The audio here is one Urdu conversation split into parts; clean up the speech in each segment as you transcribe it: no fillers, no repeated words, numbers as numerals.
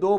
2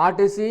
RTC,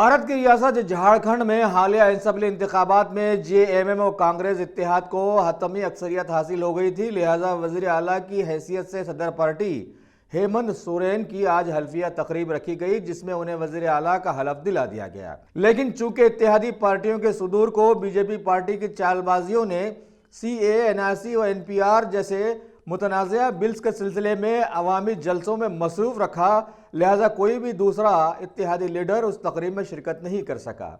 بھارت کی ریاست جھارکھنڈ میں حالیہ اسمبلی انتخابات میں JMM اور کانگریس اتحاد کو حتمی اکثریت حاصل ہو گئی تھی، لہذا وزیر اعلیٰ کی حیثیت سے صدر پارٹی ہیمنت سورین کی آج حلفیہ تقریب رکھی گئی، جس میں انہیں وزیر اعلیٰ کا حلف دلا دیا گیا۔ لیکن چونکہ اتحادی پارٹیوں کے صدور کو BJP پارٹی کی چال بازیوں نے CAA، NRC اور NPR جیسے متنازعہ بلز کے سلسلے میں عوامی جلسوں میں مصروف رکھا، لہذا کوئی بھی دوسرا اتحادی لیڈر اس تقریب میں شرکت نہیں کر سکا۔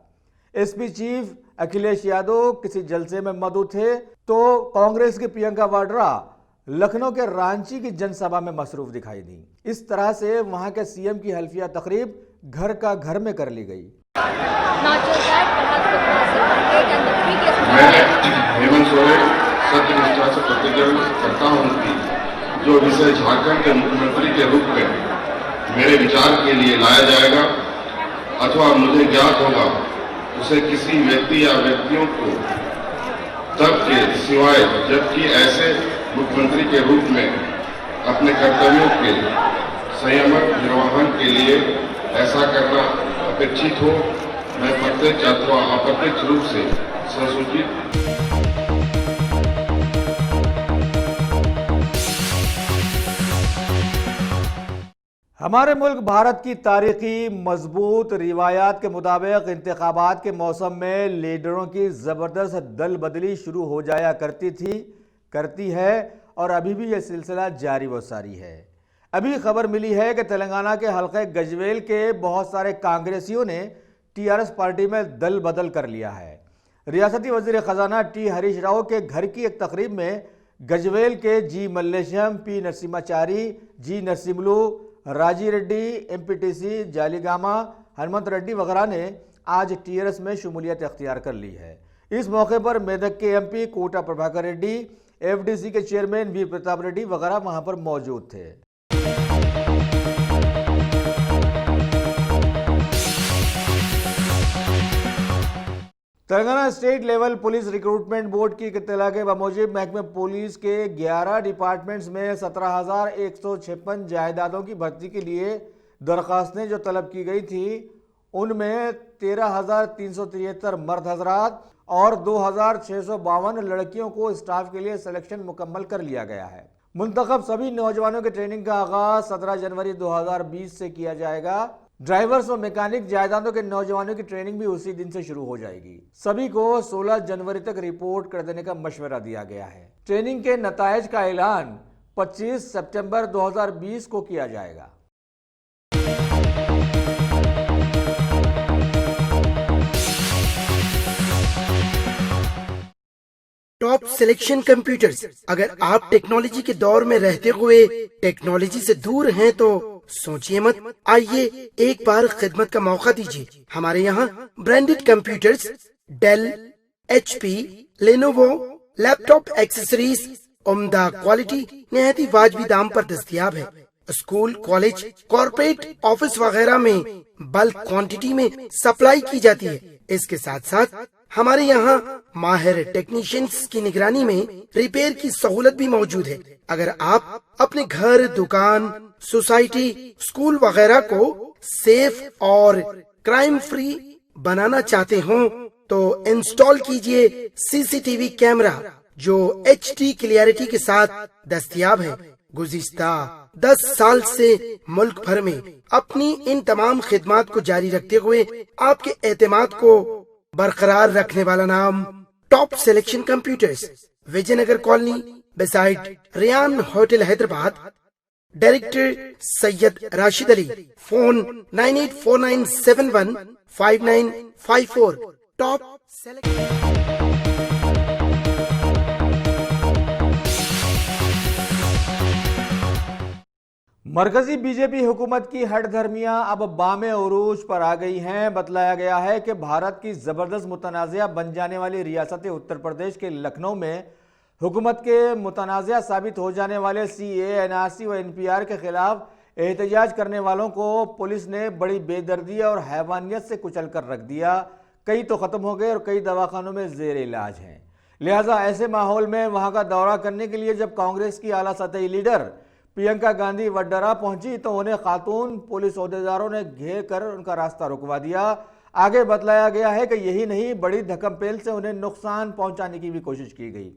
SP چیف اکھلیش یادو کسی جلسے میں مدعو تھے تو کانگریس کی پرینکا واڈرا لکھنؤ کے رانچی کی جن سبھا میں مصروف دکھائی دی۔ اس طرح سے وہاں کے CM کی حلفیہ تقریب گھر کا گھر میں کر لی گئی۔ میں ہیمنت سورین ستیہ نشٹھا سے پرتیجن کرتا ہوں کہ جو وشے جھارکھنڈ کے مکھیہ منتری کے روپ میں میرے وچار کے لیے لایا جائے گا اتوا مجھے گیات ہوگا، اسے کسی ویکتی یا ویکتیوں کو تب کے سوائے جبکہ ایسے مکھیہ منتری کے روپ میں اپنے کرتویوں کے سیمت نرواہن کے لیے ایسا کرنا اپیکشت ہو، میں پرتیچ اتوا اپرتیچ روپ سے سوچت ہمارے ملک بھارت کی تاریخی مضبوط روایات کے مطابق انتخابات کے موسم میں لیڈروں کی زبردست دل بدلی شروع ہو جایا کرتی ہے اور ابھی بھی یہ سلسلہ جاری و ساری ہے۔ ابھی خبر ملی ہے کہ تلنگانہ کے حلقہ گجویل کے بہت سارے کانگریسیوں نے TRS پارٹی میں دل بدل کر لیا ہے۔ ریاستی وزیر خزانہ T ہریش راؤ کے گھر کی ایک تقریب میں گجویل کے G Mallesham, P Narsimhachari, G Narsimlu, Raji Reddy, MPTC Jaligama, Hanmanth Reddy وغیرہ نے آج TRS میں شمولیت اختیار کر لی ہے۔ اس موقع پر میدک کے MP کوٹا پربھاکر ریڈی، FDC کے چیئرمین V پرتاپ ریڈی وغیرہ وہاں پر موجود تھے۔ Telangana state level police recruitment board کی اطلاع کے بموجب محکمہ پولیس کے 11 ڈپارٹمنٹس میں 17,156 جائیدادوں کی بھرتی کے لیے درخواستیں جو طلب کی گئی تھی، ان میں 13,373 مرد حضرات اور 2,652 لڑکیوں کو اسٹاف کے لیے سلیکشن مکمل کر لیا گیا ہے۔ منتخب سبھی نوجوانوں کی ٹریننگ کا آغاز 17 جنوری 2020 سے کیا جائے گا۔ ڈرائیورز اور میکینک جائیدادوں کے نوجوانوں کی ٹریننگ بھی اسی دن سے شروع ہو جائے گی۔ سبھی کو 16 جنوری تک رپورٹ کر دینے کا مشورہ دیا گیا ہے۔ ٹریننگ کے نتائج کا اعلان 25 سپٹمبر 2020 کو کیا جائے گا۔ Top selection computers. اگر آپ ٹیکنالوجی کے دور میں رہتے ہوئے ٹیکنالوجی سے دور ہیں تو سوچئے مت، آئیے ایک بار خدمت کا موقع دیجیے۔ ہمارے یہاں branded computers, Dell, HP، Lenovo, laptop accessories عمدہ کوالٹی نہایت واجبی دام پر دستیاب ہے۔ اسکول، کالج، کارپوریٹ آفس وغیرہ میں بلک کوانٹٹی میں سپلائی کی جاتی ہے۔ اس کے ساتھ ساتھ ہمارے یہاں ماہر ٹیکنیشینز کی نگرانی میں ریپیئر کی سہولت بھی موجود ہے۔ اگر آپ اپنے گھر، دکان، سوسائٹی، اسکول وغیرہ کو سیف اور کرائم فری بنانا چاہتے ہوں تو انسٹال کیجئے CCTV کیمرہ جو HD کلیئرٹی کے ساتھ دستیاب ہے۔ گزشتہ 10 سال سے ملک بھر میں اپنی ان تمام خدمات کو جاری رکھتے ہوئے آپ کے اعتماد کو برقرار رکھنے والا نام top selection computers, Vijay Nagar colony beside Ryan hotel Hyderabad. Director Syed Rashid Ali, phone 9849715954۔ Top selection. مرکزی BJP حکومت کی ہٹ دھرمیاں اب بام عروج پر آ گئی ہیں۔ بتلایا گیا ہے کہ بھارت کی زبردست متنازعہ بن جانے والی ریاست اتر پردیش کے لکھنؤ میں حکومت کے متنازعہ ثابت ہو جانے والے CAA، NRC و NPR کے خلاف احتجاج کرنے والوں کو پولیس نے بڑی بے دردی اور حیوانیت سے کچل کر رکھ دیا۔ کئی تو ختم ہو گئے اور کئی دواخانوں میں زیر علاج ہیں۔ لہٰذا ایسے ماحول میں وہاں کا دورہ کرنے کے لیے جب کانگریس کی اعلیٰ سطحی لیڈر پرینکا گاندھی وڈرا پہنچی تو انہیں خاتون پولیس عہدیداروں نے گھیر کر ان کا راستہ رکوا دیا۔ آگے بتلایا گیا ہے کہ یہی نہیں، بڑی دھکم پیل سے انہیں نقصان پہنچانے کی بھی کوشش کی گئی۔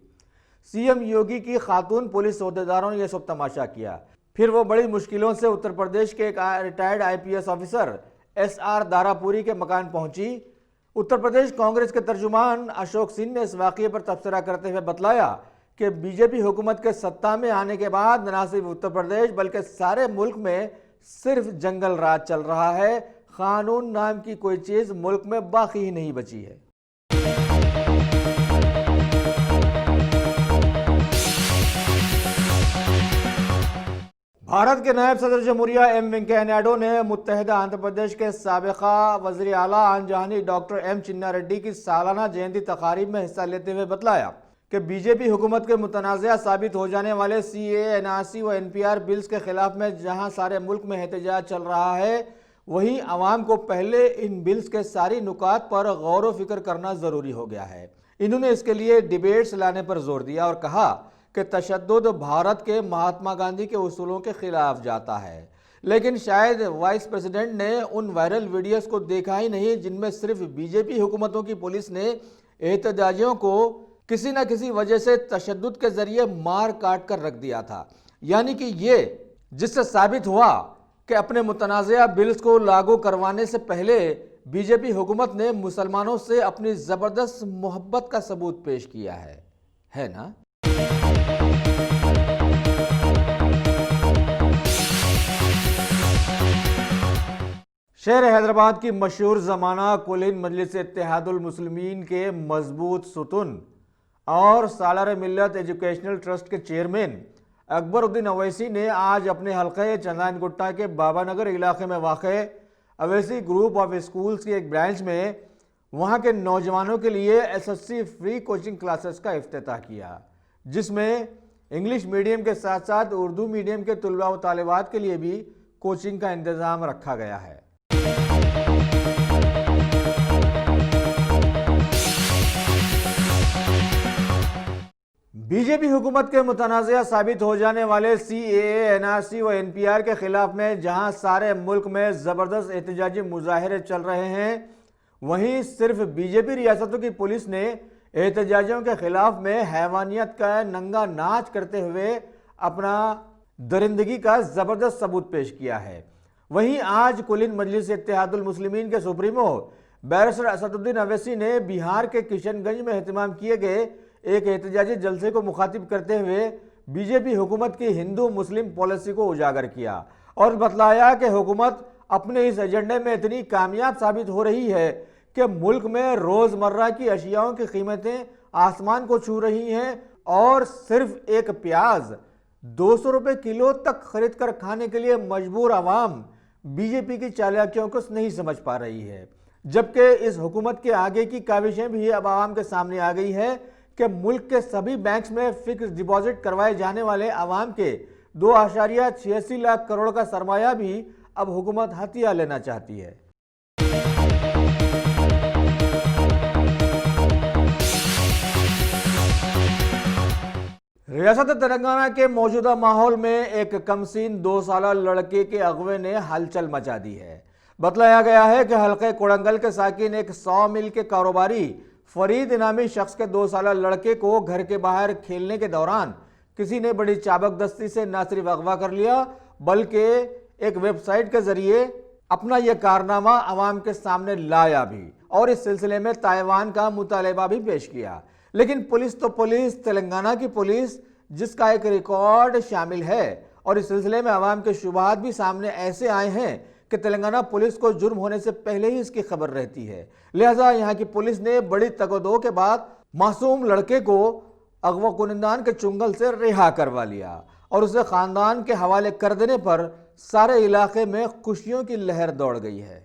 سی ایم یوگی کی خاتون پولیس عہدیداروں نے یہ سب تماشا کیا، پھر وہ بڑی مشکلوں سے اتر پردیش کے ایک ریٹائرڈ IPS آفیسر SR داراپوری کے مکان پہنچی۔ اتر پردیش کانگریس کے ترجمان اشوک سنگھ نے اس واقعے پر تبصرہ کرتے ہوئے بتلایا کہ BJP حکومت کے سطح میں آنے کے بعد نہ صرف اتر پردیش بلکہ سارے ملک میں صرف جنگل راج چل رہا ہے، قانون نام کی کوئی چیز ملک میں باقی ہی نہیں بچی ہے۔ بھارت کے نائب صدر جمہوریہ ایم وینکیا نائیڈو نے متحدہ آندھرا پردیش کے سابقہ وزیر اعلیٰ آنجہانی ڈاکٹر ایم چنا ریڈی کی سالانہ جینتی تقاریب میں حصہ لیتے ہوئے بتلایا کہ BJP حکومت کے متنازعہ ثابت ہو جانے والے CAA NRC و NPR بلز کے خلاف میں جہاں سارے ملک میں احتجاج چل رہا ہے، وہیں عوام کو پہلے ان بلز کے ساری نکات پر غور و فکر کرنا ضروری ہو گیا ہے۔ انہوں نے اس کے لیے ڈیبیٹس لانے پر زور دیا اور کہا کہ تشدد بھارت کے مہاتما گاندھی کے اصولوں کے خلاف جاتا ہے، لیکن شاید وائس پریزیڈنٹ نے ان وائرل ویڈیوز کو دیکھا ہی نہیں جن میں صرف BJP حکومتوں کی پولیس نے احتجاجیوں کو کسی نہ کسی وجہ سے تشدد کے ذریعے مار کاٹ کر رکھ دیا تھا، یعنی کہ یہ جس سے ثابت ہوا کہ اپنے متنازعہ بلز کو لاگو کروانے سے پہلے BJP حکومت نے مسلمانوں سے اپنی زبردست محبت کا ثبوت پیش کیا ہے نا؟ شہر حیدرآباد کی مشہور زمانہ کلین مجلس اتحاد المسلمین کے مضبوط ستون اور سالار ملت ایجوکیشنل ٹرسٹ کے چیئرمین اکبر الدین اویسی نے آج اپنے حلقے چندائن گٹا کے بابا نگر علاقے میں واقع اویسی گروپ آف اسکولز کی ایک برانچ میں وہاں کے نوجوانوں کے لیے SSC فری کوچنگ کلاسز کا افتتاح کیا، جس میں انگلش میڈیم کے ساتھ ساتھ اردو میڈیم کے طلباء و طالبات کے لیے بھی کوچنگ کا انتظام رکھا گیا ہے۔ BJP حکومت کے متنازعہ ثابت ہو جانے والے CAA NRC و NPR کے خلاف میں جہاں سارے ملک میں زبردست احتجاجی مظاہرے چل رہے ہیں، وہیں صرف BJP ریاستوں کی پولیس نے احتجاجیوں کے خلاف میں حیوانیت کا ننگا ناچ کرتے ہوئے اپنا درندگی کا زبردست ثبوت پیش کیا ہے۔ وہیں آج کلین مجلس اتحاد المسلمین کے سپریمو بیرسٹر اسد الدین اویسی نے بہار کے کشن گنج میں اہتمام کیے گئے ایک احتجاجی جلسے کو مخاطب کرتے ہوئے BJP حکومت کی ہندو مسلم پالیسی کو اجاگر کیا اور بتلایا کہ حکومت اپنے اس ایجنڈے میں اتنی کامیاب ثابت ہو رہی ہے کہ ملک میں روزمرہ کی اشیاء کی قیمتیں آسمان کو چھو رہی ہیں اور صرف ایک پیاز 200 روپے کلو تک خرید کر کھانے کے لیے مجبور عوام BJP کی چالاکیوں کو نہیں سمجھ پا رہی ہے، جبکہ اس حکومت کے آگے کی کاوشیں بھی اب عوام کے سامنے آ گئی ہے کہ ملک کے سبھی بینکس میں فکس ڈپازٹ کروائے جانے والے عوام کے 2.86 لاکھ کروڑ کا سرمایہ بھی اب حکومت ہتھیا لینا چاہتی ہے۔ ریاست تلنگانہ کے موجودہ ماحول میں ایک کمسین 2 سالہ لڑکے کے اغوے نے ہلچل مچا دی ہے۔ بتلایا گیا ہے کہ حلقے کوڑنگل کے ساکن ایک 100 مل کے کاروباری فرید نامی شخص کے 2 سالہ لڑکے کو گھر کے باہر کھیلنے کے دوران کسی نے بڑی چابک دستی سے نہ صرف اغوا کر لیا بلکہ ایک ویب سائٹ کے ذریعے اپنا یہ کارنامہ عوام کے سامنے لایا بھی اور اس سلسلے میں تائیوان کا مطالبہ بھی پیش کیا، لیکن پولیس تو پولیس، تلنگانہ کی پولیس جس کا ایک ریکارڈ شامل ہے اور اس سلسلے میں عوام کے شبہات بھی سامنے ایسے آئے ہیں کہ تلنگانہ پولیس کو جرم ہونے سے پہلے ہی اس کی خبر رہتی ہے، لہٰذا یہاں کی پولیس نے بڑی تگ و دو کے بعد معصوم لڑکے کو اغوا کنندان کے چنگل سے رہا کروا لیا اور اسے خاندان کے حوالے کر دینے پر سارے علاقے میں خوشیوں کی لہر دوڑ گئی ہے۔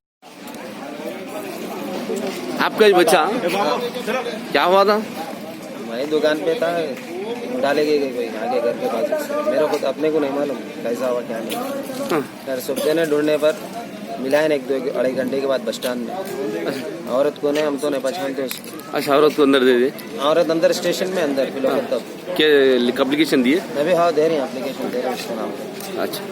آپ کا بچہ کیا ہوا تھا؟ میں دکان پہ تھا، ڈالے گئے کوئی آگے گھر کے بازو سے، میرے خود اپنے کو نہیں معلوم کیسا ہوا کیا نہیں۔ پھر صبح نے ڈھونڈنے پر ملا ہے 1-2 گھنٹے کے بعد بس اسٹینڈ میں، عورت کو نہیں، ہم تو نہیں پہچانتے اس کو۔ اچھا، عورت کو اندر دے دے؟ عورت اندر اسٹیشن میں اندر فی الوقت تب کیا اپلیکیشن دیے؟ ابھی ہاں دے رہے ہیں، اپلیکیشن دے رہے ہیں اس کا نام۔ اچھا،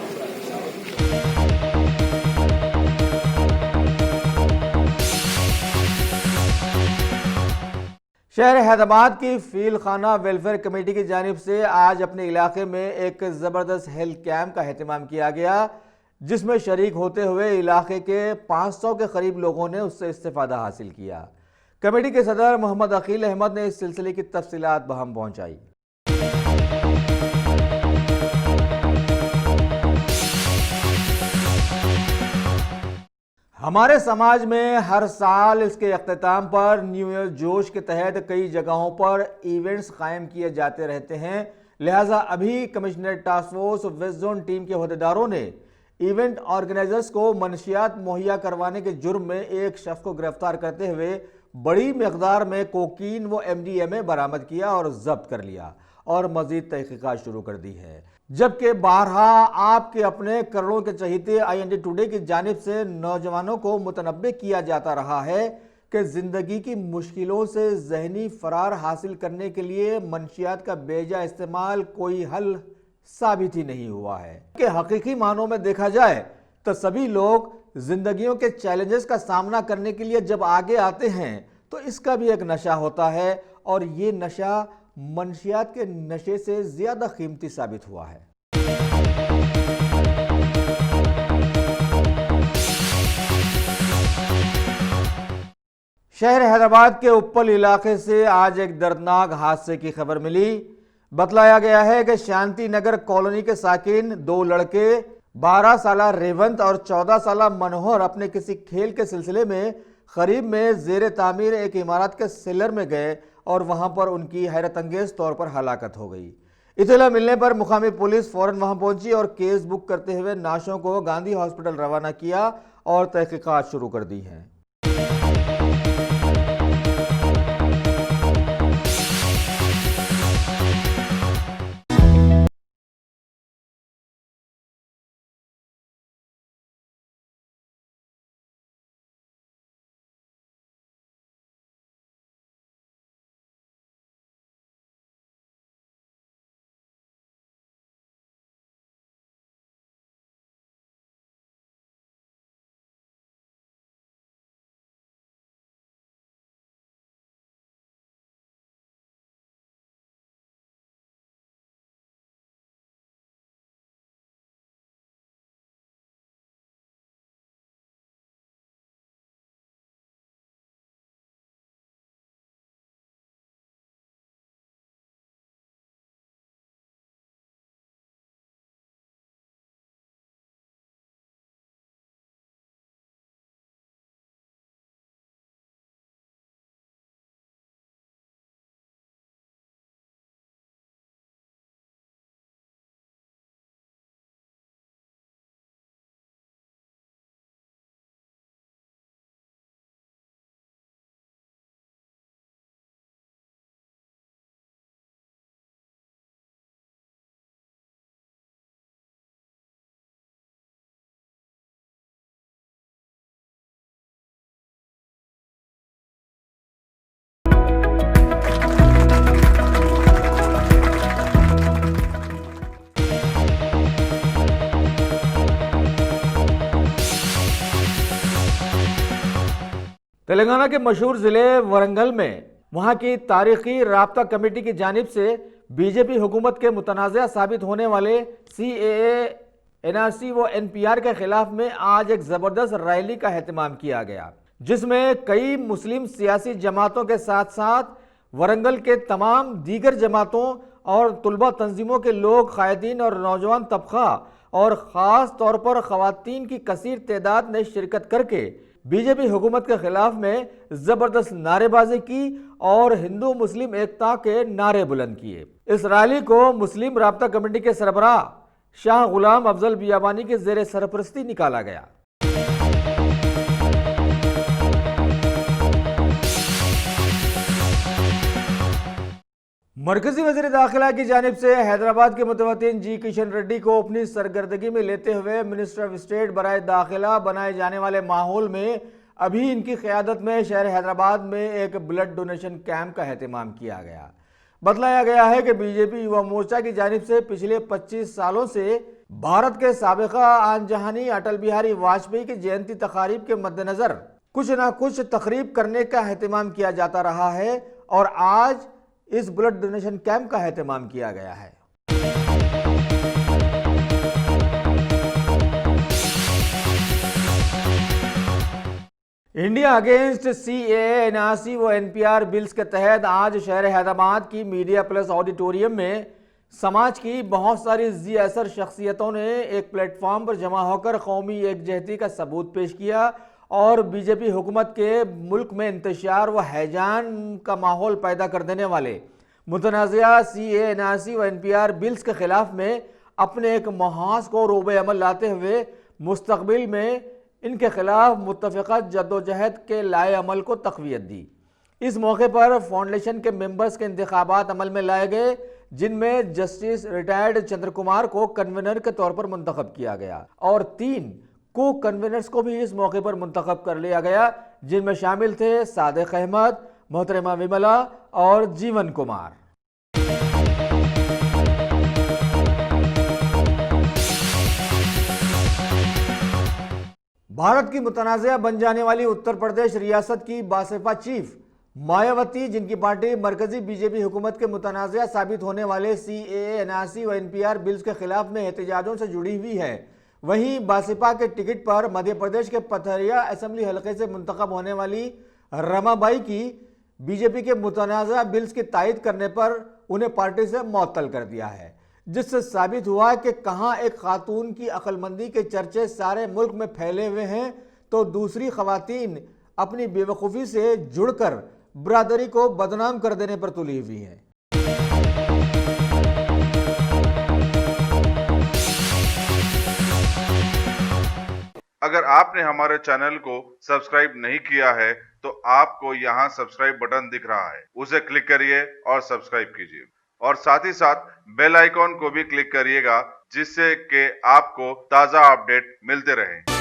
شہر حیدرآباد کی فیل خانہ ویلفیئر کمیٹی کی جانب سے آج اپنے علاقے میں ایک زبردست ہیلتھ کیمپ کا اہتمام کیا گیا، جس میں شریک ہوتے ہوئے علاقے کے 500 کے قریب لوگوں نے اس سے استفادہ حاصل کیا۔ کمیٹی کے صدر محمد عقیل احمد نے اس سلسلے کی تفصیلات بہم پہنچائی۔ ہمارے سماج میں ہر سال اس کے اختتام پر نیو ایئر جوش کے تحت کئی جگہوں پر ایونٹس قائم کیے جاتے رہتے ہیں، لہٰذا ابھی commissionerate task force west zone team کے عہدیداروں نے ایونٹ آرگنائزرز کو منشیات مہیا کروانے کے جرم میں ایک شخص کو گرفتار کرتے ہوئے بڑی مقدار میں کوکین و MDMA برآمد کیا اور ضبط کر لیا اور مزید تحقیقات شروع کر دی ہے، جبکہ بارہا آپ کے اپنے کروڑوں کے چہیتے IND ٹوڈے کی جانب سے نوجوانوں کو متنبہ کیا جاتا رہا ہے کہ زندگی کی مشکلوں سے ذہنی فرار حاصل کرنے کے لیے منشیات کا بیجا استعمال کوئی حل ثابت ہی نہیں ہوا ہے، کہ حقیقی معنوں میں دیکھا جائے تو سبھی لوگ زندگیوں کے چیلنجز کا سامنا کرنے کے لیے جب آگے آتے ہیں تو اس کا بھی ایک نشہ ہوتا ہے، اور یہ نشہ منشیات کے نشے سے زیادہ قیمتی ثابت ہوا ہے۔ شہر حیدرآباد کے اپل علاقے سے آج ایک دردناک حادثے کی خبر ملی۔ بتلایا گیا ہے کہ شانتی نگر کالونی کے ساکن 2 لڑکے 12 سالہ ریونت اور 14 سالہ منوہر اپنے کسی کھیل کے سلسلے میں قریب میں زیر تعمیر ایک عمارت کے سیلر میں گئے اور وہاں پر ان کی حیرت انگیز طور پر ہلاکت ہو گئی۔ اطلاع ملنے پر مقامی پولیس فوراً وہاں پہنچی اور کیس بک کرتے ہوئے نعشوں کو گاندھی ہاسپٹل روانہ کیا اور تحقیقات شروع کر دی ہیں۔ تلنگانہ کے مشہور ضلع ورنگل میں وہاں کی تاریخی رابطہ کمیٹی کی جانب سے BJP حکومت کے متنازعہ ثابت ہونے والے CAA NRC و NPR کے خلاف میں آج ایک زبردست ریلی کا اہتمام کیا گیا، جس میں کئی مسلم سیاسی جماعتوں کے ساتھ ساتھ ورنگل کے تمام دیگر جماعتوں اور طلبہ تنظیموں کے لوگ، قائدین اور نوجوان طبقہ اور خاص طور پر خواتین کی کثیر تعداد نے شرکت کر کے BJP حکومت کے خلاف میں زبردست نعرے بازی کی اور ہندو مسلم ایکتا کے نعرے بلند کیے۔ اس ریلی کو مسلم رابطہ کمیٹی کے سربراہ شاہ غلام افضل بیابانی کے زیر سرپرستی نکالا گیا۔ مرکزی وزیر داخلہ کی جانب سے حیدرآباد کے متوطن جی کشن ریڈی کو اپنی سرگردگی میں لیتے ہوئے منسٹر آف اسٹیٹ برائے داخلہ بنائے جانے والے ماحول میں ابھی ان کی قیادت میں شہر حیدرآباد میں ایک بلڈ ڈونیشن کیمپ کا اہتمام کیا گیا۔ بتلایا گیا ہے کہ BJP یووا مورچہ کی جانب سے پچھلے 25 سالوں سے بھارت کے سابقہ آن جہانی اٹل بہاری واجپئی کی جینتی تقاریب کے مد نظر کچھ نہ کچھ تقریب کرنے کا اہتمام کیا جاتا رہا ہے، اور آج اس بلڈ ڈونیشن کیمپ کا اہتمام کیا گیا ہے۔ انڈیا اگینسٹ سی اے اے NRC و NPR بلز کے تحت آج شہر حیدرآباد کی میڈیا پلس آڈیٹوریم میں سماج کی بہت ساری ذی اثر شخصیتوں نے ایک پلیٹ فارم پر جمع ہو کر قومی یکجہتی کا ثبوت پیش کیا اور بی جے پی حکومت کے ملک میں انتشار و ہیجان کا ماحول پیدا کر دینے والے متنازعہ سی اے NRC و NPR بلز کے خلاف میں اپنے ایک محاذ کو روب عمل لاتے ہوئے مستقبل میں ان کے خلاف متفقہ جدوجہد کے لائے عمل کو تقویت دی۔ اس موقع پر فاؤنڈیشن کے ممبرز کے انتخابات عمل میں لائے گئے، جن میں جسٹس ریٹائرڈ چندر کمار کو کنوینر کے طور پر منتخب کیا گیا اور 3 کو کنوینرز کو بھی اس موقع پر منتخب کر لیا گیا، جن میں شامل تھے صادق احمد، محترمہ وملا اور جیون کمار۔ بھارت کی متنازعہ بن جانے والی اتر پردیش ریاست کی باسپا چیف مایاوتی، جن کی پارٹی مرکزی بی جے پی حکومت کے متنازعہ ثابت ہونے والے سی اے اے NRC و NPR بلز کے خلاف میں احتجاجوں سے جڑی ہوئی ہے، وہیں باسپا کے ٹکٹ پر مدھیہ پردیش کے پتھریا اسمبلی حلقے سے منتخب ہونے والی رما بائی کی بی جے پی کے متنازعہ بلز کی تائید کرنے پر انہیں پارٹی سے معطل کر دیا ہے، جس سے ثابت ہوا کہ کہاں ایک خاتون کی عقل مندی کے چرچے سارے ملک میں پھیلے ہوئے ہیں تو دوسری خواتین اپنی بے وقوفی سے جڑ کر برادری کو بدنام کر دینے پر تلی ہوئی ہیں۔ اگر آپ نے ہمارے چینل کو سبسکرائب نہیں کیا ہے تو آپ کو یہاں سبسکرائب بٹن دکھ رہا ہے، اسے کلک کریے اور سبسکرائب کیجیے اور ساتھ ہی ساتھ بیل آئیکن کو بھی کلک کریے گا، جس سے کہ آپ کو تازہ اپڈیٹ ملتے رہیں۔